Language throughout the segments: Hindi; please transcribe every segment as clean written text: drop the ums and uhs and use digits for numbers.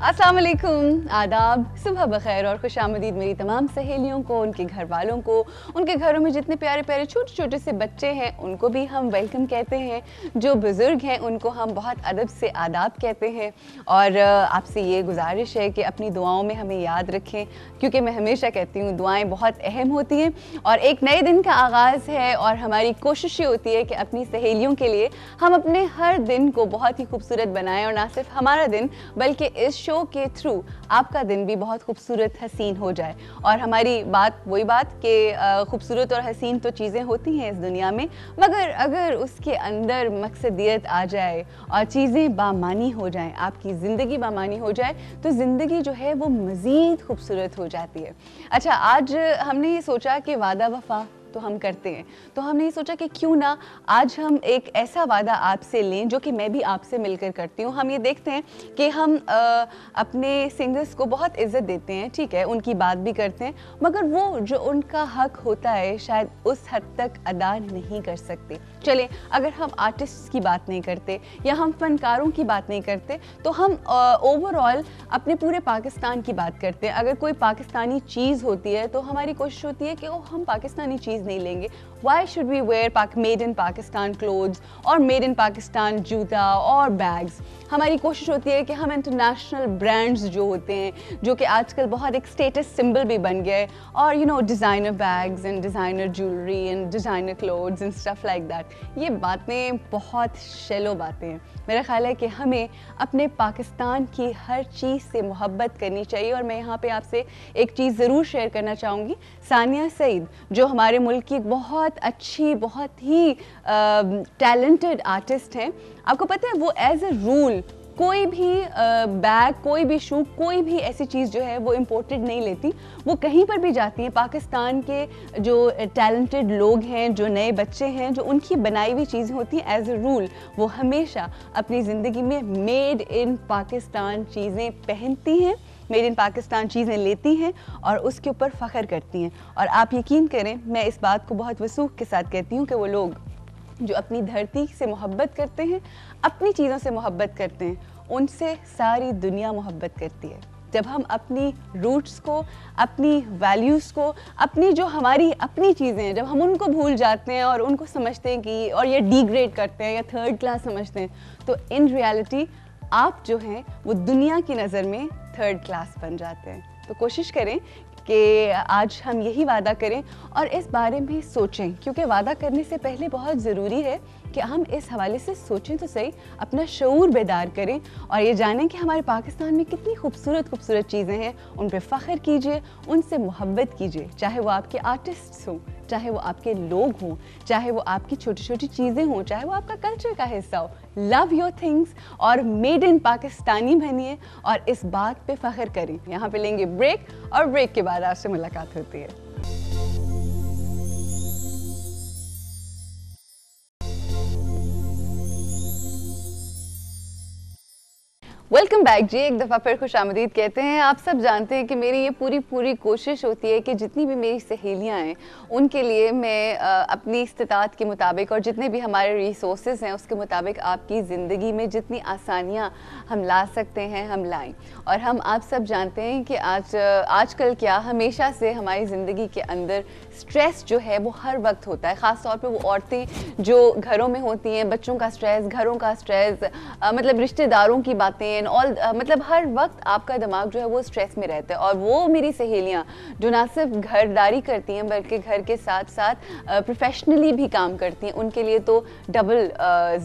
अस्सलाम वालेकुम, आदाब, सुबह बखैर और खुशामदीद मेरी तमाम सहेलियों को, उनके घर वालों को, उनके घरों में जितने प्यारे प्यारे छोटे छोटे से बच्चे हैं उनको भी हम वेलकम कहते हैं। जो बुज़ुर्ग हैं उनको हम बहुत अदब से आदाब कहते हैं। और आपसे ये गुजारिश है कि अपनी दुआओं में हमें याद रखें, क्योंकि मैं हमेशा कहती हूँ दुआएं बहुत अहम होती हैं और एक नए दिन का आगाज़ है और हमारी कोशिश ये होती है कि अपनी सहेलियों के लिए हम अपने हर दिन को बहुत ही खूबसूरत बनाएं और ना सिर्फ हमारा दिन बल्कि इस शो के थ्रू आपका दिन भी बहुत खूबसूरत हसीन हो जाए। और हमारी बात वही बात कि खूबसूरत और हसीन तो चीज़ें होती हैं इस दुनिया में, मगर अगर उसके अंदर मकसदियत आ जाए और चीज़ें बामानी हो जाएं, आपकी ज़िंदगी बामानी हो जाए तो ज़िंदगी जो है वो मज़ीद खूबसूरत हो जाती है। अच्छा, आज हमने ये सोचा कि वादा वफ़ा तो हम करते हैं, तो हमने ये सोचा कि क्यों ना आज हम एक ऐसा वादा आपसे लें जो कि मैं भी आपसे मिलकर करती हूँ। हम ये देखते हैं कि हम अपने सिंगर्स को बहुत इज़्ज़त देते हैं, ठीक है, उनकी बात भी करते हैं, मगर वो जो उनका हक होता है शायद उस हद तक अदा नहीं कर सकते। चले, अगर हम आर्टिस्ट की बात नहीं करते या हम फनकारों की बात नहीं करते तो हम ओवरऑल अपने पूरे पाकिस्तान की बात करते हैं। अगर कोई पाकिस्तानी चीज़ होती है तो हमारी कोशिश होती है कि हम पाकिस्तानी चीज़ नहीं लेंगे। Why should we wear made in Pakistan clothes और made in Pakistan जूता और बैग्स? हमारी कोशिश होती है कि हम इंटरनेशनल ब्रांड्स जो होते हैं, जो कि आजकल बहुत एक स्टेटस सिंबल भी बन गया है, और you know designer bags and designer jewellery and designer clothes and stuff like that, ये बातें बहुत शैलो बातें हैं। मेरा ख्याल है कि हमें अपने पाकिस्तान की हर चीज़ से मोहब्बत करनी चाहिए। और मैं यहाँ पे आपसे एक चीज़ ज़रूर शेयर करना चाहूँगी। सानिया सईद जो हमारे मुल्क की बहुत अच्छी, बहुत ही टैलेंटेड आर्टिस्ट हैं, आपको पता है वो एज अ रूल कोई भी बैग, कोई भी शू, कोई भी ऐसी चीज़ जो है वो इम्पोर्टेड नहीं लेती। वो कहीं पर भी जाती हैं, पाकिस्तान के जो टैलेंटेड लोग हैं, जो नए बच्चे हैं, जो उनकी बनाई हुई चीज़ें होती हैं, एज अ रूल वो हमेशा अपनी ज़िंदगी में मेड इन पाकिस्तान चीज़ें पहनती हैं, मेड इन पाकिस्तान चीज़ें लेती हैं और उसके ऊपर फ़ख्र करती हैं। और आप यकीन करें, मैं इस बात को बहुत वसूख के साथ कहती हूँ कि वो लोग जो अपनी धरती से मोहब्बत करते हैं, अपनी चीज़ों से मोहब्बत करते हैं, उनसे सारी दुनिया मोहब्बत करती है। जब हम अपनी रूट्स को, अपनी वैल्यूज़ को, अपनी जो हमारी अपनी चीज़ें हैं, जब हम उनको भूल जाते हैं और उनको समझते हैं कि और ये डिग्रेड करते हैं या थर्ड क्लास समझते हैं, तो इन रियलिटी आप जो हैं वो दुनिया की नज़र में थर्ड क्लास बन जाते हैं। तो कोशिश करें कि आज हम यही वादा करें और इस बारे में सोचें, क्योंकि वादा करने से पहले बहुत ज़रूरी है कि हम इस हवाले से सोचें तो सही, अपना शऊर बेदार करें और ये जानें कि हमारे पाकिस्तान में कितनी खूबसूरत खूबसूरत चीज़ें हैं। उन पे फ़ख्र कीजिए, उनसे मोहब्बत कीजिए, चाहे वो आपके आर्टिस्ट्स हों, चाहे वो आपके लोग हों, चाहे वो आपकी छोटी छोटी चीज़ें हों, चाहे वो आपका कल्चर का हिस्सा हो। लव योर थिंग्स और मेड इन पाकिस्तानी बनिए और इस बात पे फ़ख्र करें। यहाँ पे लेंगे ब्रेक और ब्रेक के बाद आपसे मुलाकात होती है। वेलकम बैक जी, एक दफ़ा फिर खुश आमदीद कहते हैं। आप सब जानते हैं कि मेरी ये पूरी कोशिश होती है कि जितनी भी मेरी सहेलियां हैं उनके लिए मैं अपनी इस्तिताअत के मुताबिक और जितने भी हमारे रिसोर्सेज हैं उसके मुताबिक आपकी ज़िंदगी में जितनी आसानियां हम ला सकते हैं हम लाएं। और हम आप सब जानते हैं कि आजकल क्या हमेशा से हमारी ज़िंदगी के अंदर स्ट्रेस जो है वो हर वक्त होता है, ख़ास तौर पे वो औरतें जो घरों में होती हैं, बच्चों का स्ट्रेस, घरों का स्ट्रेस, मतलब रिश्तेदारों की बातें ऑल, मतलब हर वक्त आपका दिमाग जो है वो स्ट्रेस में रहता है। और वो मेरी सहेलियां जो ना सिर्फ घरदारी करती हैं बल्कि घर के साथ साथ प्रोफेशनली भी काम करती हैं, उनके लिए तो डबल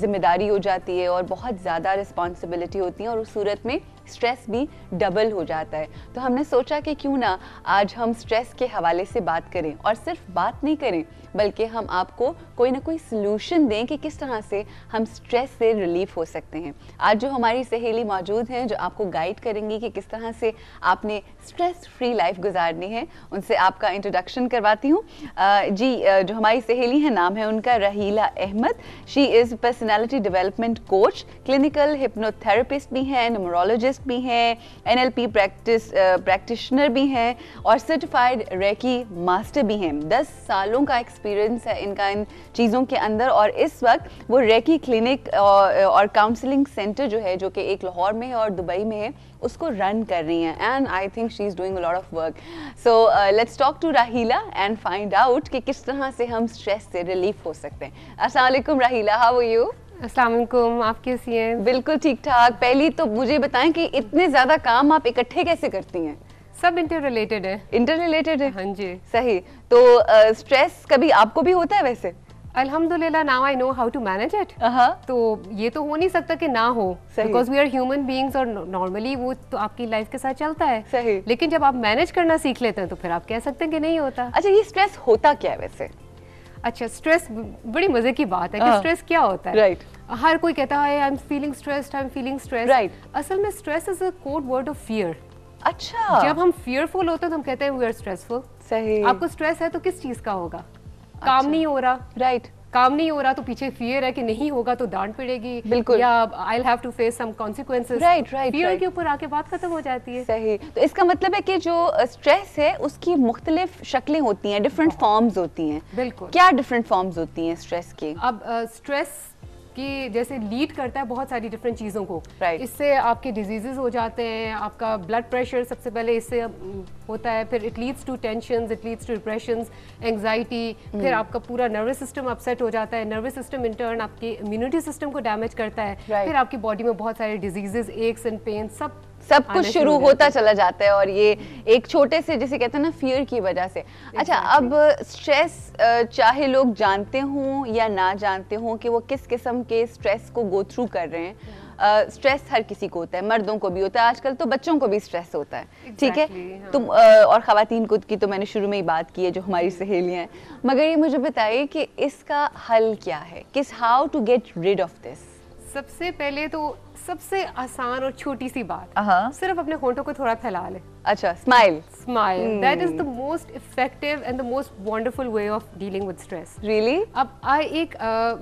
जिम्मेदारी हो जाती है और बहुत ज़्यादा रिस्पॉन्सिबिलिटी होती है और उस सूरत में स्ट्रेस भी डबल हो जाता है। तो हमने सोचा कि क्यों ना आज हम स्ट्रेस के हवाले से बात करें और सिर्फ बात नहीं करें बल्कि हम आपको कोई ना कोई सलूशन दें कि किस तरह से हम स्ट्रेस से रिलीफ हो सकते हैं। आज जो हमारी सहेली मौजूद हैं जो आपको गाइड करेंगी कि किस तरह से आपने स्ट्रेस फ्री लाइफ गुजारनी है, उनसे आपका इंट्रोडक्शन करवाती हूँ। जी, जो हमारी सहेली है नाम है उनका Raheela Ahmed. She is personality development coach, clinical hypnotherapist भी हैं, न्यूमरोलॉजिस्ट थेरेपिस्ट भी हैं, NLP प्रैक्टिशनर भी हैं और सर्टिफाइड रेकी मास्टर भी हैं। 10 सालों का एक्सपीरियंस है इनका इन चीज़ों के अंदर और इस वक्त वो रेकी क्लिनिक और काउंसलिंग सेंटर जो है, जो कि एक लाहौर में है और दुबई में है, उसको रन कर रही हैं and I think she is doing a lot of work. So let's talk to Raheela and find out कि किस तरह से हम स्ट्रेस से रिलीफ हो सकते हैं। अस्सलाम वालेकुम राहीला, हाउ आर यू? अस्सलाम वालेकुम, आप कैसी हैं? बिल्कुल ठीक ठाक। पहली तो मुझे बताएं कि इतने ज़्यादा काम आप इकट्ठे कैसे करती हैं? सब इंटर रिलेटेड है। इंटर रिलेटेड है? हाँ जी। सही। तो स्ट्रेस कभी आपको भी होता है वैसे? अल्हम्दुलिल्लाह, now I know how to manage it. तो ये तो हो नहीं सकता कि ना हो, because we are human beings और नॉर्मली वो तो आपकी लाइफ के साथ चलता है। सही। लेकिन जब आप मैनेज करना सीख लेते हैं तो फिर आप कह सकते हैं कि नहीं होता। अच्छा, ये स्ट्रेस होता क्या है वैसे? अच्छा, स्ट्रेस बड़ी मजे की बात है कि स्ट्रेस क्या होता है। राइट। हर कोई कहता है I am feeling stressed, I am feeling stressed. Right. असल में stress is a code word of fear. अच्छा। जब हम फियरफुल होते हैं तो हम कहते हैं वी आर स्ट्रेसफुल। सही। आपको स्ट्रेस है तो किस चीज का होगा? काम नहीं हो रहा। राइट। काम नहीं हो रहा तो पीछे फियर है कि नहीं होगा तो डांट पड़ेगी, बिल्कुल, या I will have to face some consequences. Right. Fear के ऊपर आके बात खत्म हो जाती है। सही। तो इसका मतलब है कि जो स्ट्रेस है उसकी मुख्तलिफ शक्लें होती हैं, डिफरेंट फॉर्म्स होती हैं। बिल्कुल। क्या डिफरेंट फॉर्म्स होती हैं स्ट्रेस की? अब स्ट्रेस कि जैसे लीड करता है बहुत सारी डिफरेंट चीज़ों को। इससे आपके डिजीजेस हो जाते हैं, आपका ब्लड प्रेशर सबसे पहले इससे होता है, फिर it leads to tensions, it leads to depressions, anxiety, फिर आपका पूरा नर्वस सिस्टम अपसेट हो जाता है। नर्वस सिस्टम इन टर्न आपके इम्यूनिटी सिस्टम को डैमेज करता है। फिर आपकी बॉडी में बहुत सारे डिजीजेस, एक्स एंड पेन सब कुछ शुरू होता चला जाता है और ये एक छोटे से जिसे कहते हैं ना फियर की वजह से। अच्छा, अब स्ट्रेस चाहे लोग जानते हों या ना जानते हों कि वो किस किस्म के स्ट्रेस को गो थ्रू कर रहे हैं, स्ट्रेस हर किसी को होता है, मर्दों को भी होता है, आजकल तो बच्चों को भी स्ट्रेस होता है। ठीक है। तुम और ख़वातीन को की तो मैंने शुरू में ही बात की है जो हमारी सहेलियाँ हैं, मगर ये मुझे बताइए कि इसका हल क्या है, how to get rid of this? सबसे पहले तो सबसे आसान और छोटी सी बात, सिर्फ अपने होंठों को थोड़ा फैला ले। अच्छा, smile. That is the most effective and the most wonderful way of dealing with stress. Really? अब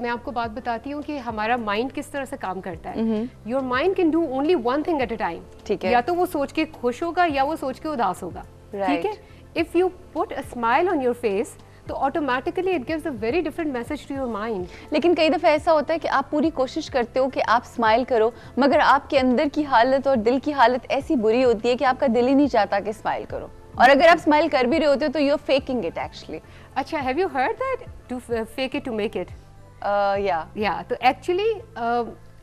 मैं आपको बात बताती हूँ कि हमारा माइंड किस तरह से काम करता है। Your mind can do only one thing at a time. ठीक है। या तो वो सोच के खुश होगा या वो सोच के उदास होगा। ठीक है। If you put a smile on your face तो automatically it gives a very different message to your mind. लेकिन कई दफ़ा ऐसा होता है कि आप पूरी कोशिश करते हो कि आप स्माइल करो, मगर आपके अंदर की हालत और दिल की हालत ऐसी बुरी होती है कि आपका दिल ही नहीं चाहता कि स्माइल करो, और अगर आप स्माइल कर भी रहे होते हो तो you are faking it actually. अच्छा, have you heard that to fake it to make it? या तो actually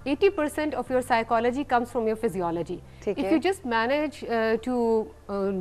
80% of your psychology comes from your physiology. If you just manage to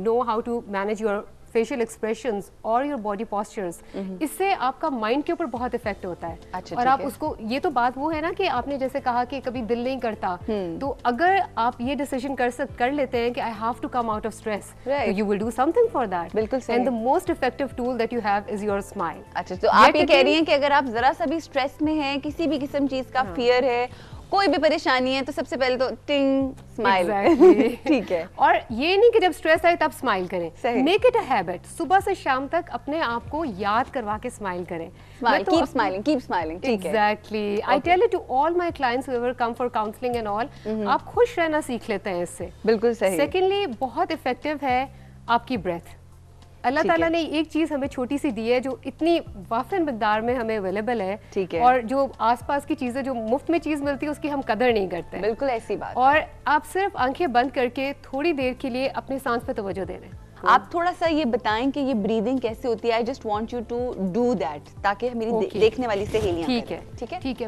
know how to manage your facial expressions और योर बॉडी पॉस्चर्स, इससे आपका माइंड के ऊपर बहुत इफेक्ट होता है। अच्छा, और आप उसको, ये तो बात वो है ना कि आपने जैसे कहा कि कभी दिल नहीं करता, तो अगर आप ये डिसीजन कर लेते हैं कि I have to come out of stress, तो you will do something for that. बिल्कुल सही। And the most effective tool that you have is your smile. अच्छा, तो आप ये कह रही हैं कि अगर आप जरा सा भी स्ट्रेस में हैं, किसी भी किस्म चीज का फियर है, कोई भी परेशानी है, तो सबसे पहले तो टिंग स्माइल। ठीक है। और ये नहीं कि जब स्ट्रेस आए तब स्माइल करें, मेक इट अ हैबिट। सुबह से शाम तक अपने आप को याद करवा के स्माइल करें। Keep smiling, keep smiling. ठीक है। Exactly. I tell it to all my clients who ever come for counselling and all, आप खुश रहना सीख लेते हैं इससे। बिल्कुल सही। सेकेंडली, बहुत इफेक्टिव है आपकी ब्रेथ। अल्लाह ताला ने एक चीज हमें छोटी सी दी है जो इतनी वाफिन मिकदार में हमें अवेलेबल है। ठीक है। और जो आसपास की चीजें, जो मुफ्त में चीज मिलती है, उसकी हम कदर नहीं करते। बिल्कुल ऐसी बात। और आप सिर्फ आंखें बंद करके थोड़ी देर के लिए अपनी सांस पे तवज्जो दे रहे हैं। आप थोड़ा सा ये बताएं कि ये ब्रीदिंग कैसे होती है? I just want you to do that, ताकि मेरी देखने वाली सहेलियां ठीक है। ठीक है।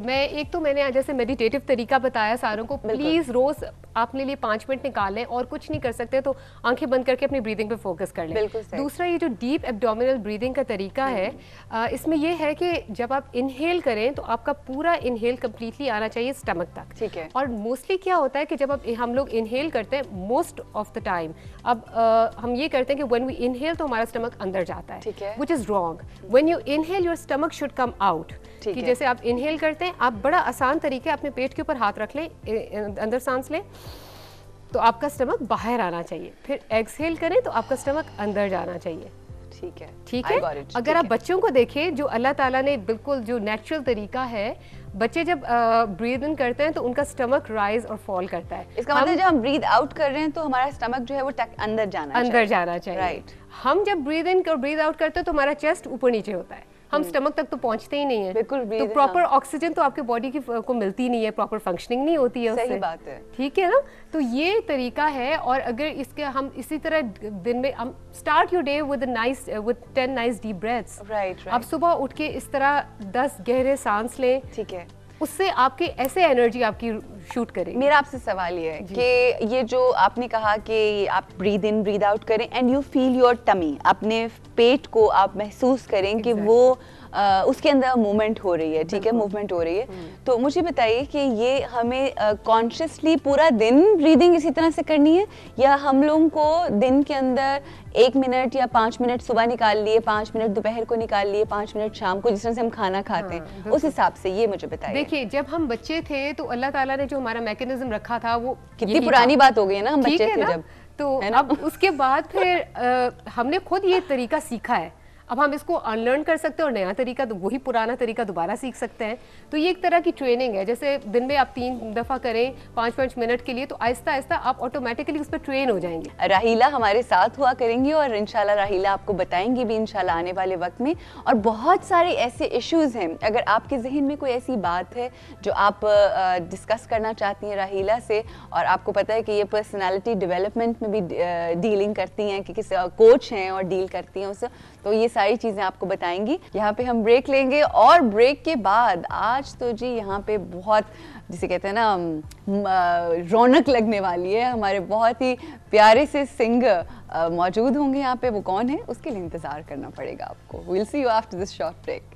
मैंने जैसे मेडिटेटिव तरीका बताया सारों को, प्लीज रोज आपने लिए 5 मिनट निकाल लें, और कुछ नहीं कर सकते तो आंखें बंद करके अपनी ब्रीदिंग पे फोकस कर लें। दूसरा, ये जो डीप एब्डोमिनल ब्रीदिंग का तरीका है, इसमें यह है कि जब आप इनहेल करें तो आपका पूरा इनहेल कंप्लीटली आना चाहिए स्टमक तक। ठीक है। और मोस्टली क्या होता है कि जब हम लोग इनहेल करते हैं, मोस्ट ऑफ द टाइम अब हम ये करते हैं कि व्हेन वी इनहेल तो हमारा स्टमक अंदर जाता है, which is wrong. When you inhale your stomach should come out. कि जैसे आप इनहेल करते हैं, आप बड़ा आसान तरीके अपने पेट के ऊपर हाथ रख लें, अंदर सांस लें, तो आपका स्टमक बाहर आना चाहिए। फिर एक्सहेल करें तो आपका स्टमक अंदर जाना चाहिए। ठीक है। अगर आप बच्चों को देखें, जो अल्लाह ताला ने बिल्कुल जो नेचुरल तरीका है, बच्चे जब ब्रीद इन करते हैं तो उनका स्टमक राइज और फॉल करता है। इसका मतलब जब हम ब्रीद आउट कर रहे हैं तो हमारा स्टमक जो है वो अंदर जाना चाहिए। राइट। हम जब ब्रीद इन और ब्रीद आउट करते हैं तो हमारा चेस्ट ऊपर नीचे होता है, हम स्टमक तक तो पहुंचते ही नहीं है। बिल्कुल, तो प्रॉपर ऑक्सीजन तो आपके बॉडी की को मिलती नहीं है, प्रॉपर फंक्शनिंग नहीं होती है उससे। सही बात है। ठीक है ना, तो ये तरीका है। और अगर इसके हम इसी तरह दिन में हम start your day with 10 nice deep breaths. Right. आप सुबह उठ के इस तरह 10 गहरे सांस लें, ठीक है, उससे आपकी ऐसे एनर्जी आपकी शूट करेगी। मेरा आपसे सवाल ये है कि ये जो आपने कहा कि आप ब्रीद इन ब्रीद आउट करें and you feel your tummy, अपने पेट को आप महसूस करें कि वो उसके अंदर मूवमेंट हो रही है, ठीक है, मूवमेंट हो रही है। तो मुझे बताइए कि ये हमें कॉन्शियसली पूरा दिन ब्रीदिंग इसी तरह से करनी है, या हम लोगों को दिन के अंदर 1 मिनट या 5 मिनट सुबह निकाल लिए, 5 मिनट दोपहर को निकाल लिए, 5 मिनट शाम को, जिस तरह से हम खाना खाते हैं उस हिसाब से, ये मुझे बताइए। देखिए, जब हम बच्चे थे तो अल्लाह ताला ने जो हमारा मैकेनिज्म रखा था वो कितनी पुरानी बात हो गई है ना, हम बच्चे थे जब, तो अब उसके बाद फिर हमने खुद ये तरीका सीखा है। अब हम इसको अनलर्न कर सकते हैं और नया तरीका, तो वही पुराना तरीका दोबारा सीख सकते हैं। तो ये एक तरह की ट्रेनिंग है, जैसे दिन में आप 3 दफ़ा करें 5-5 मिनट के लिए, तो आहिस्ता आहिस्ता आप ऑटोमेटिकली उस पर ट्रेन हो जाएंगे। राहीला हमारे साथ हुआ करेंगी और इंशाल्लाह राहीला आपको बताएंगी भी इंशाल्लाह आने वाले वक्त में। और बहुत सारे ऐसे इश्यूज़ हैं, अगर आपके जहन में कोई ऐसी बात है जो आप डिस्कस करना चाहती हैं राहीला से, और आपको पता है कि ये पर्सनैलिटी डेवलपमेंट में भी डीलिंग करती हैं, कि किस कोच हैं और डील करती हैं उससे, तो ये सारी चीज़ें आपको बताएंगी। यहाँ पे हम ब्रेक लेंगे और ब्रेक के बाद आज तो जी यहाँ पे बहुत, जिसे कहते हैं ना, रौनक लगने वाली है। हमारे बहुत ही प्यारे से सिंगर मौजूद होंगे यहाँ पे, वो कौन है उसके लिए इंतज़ार करना पड़ेगा आपको। Will see you after this short break.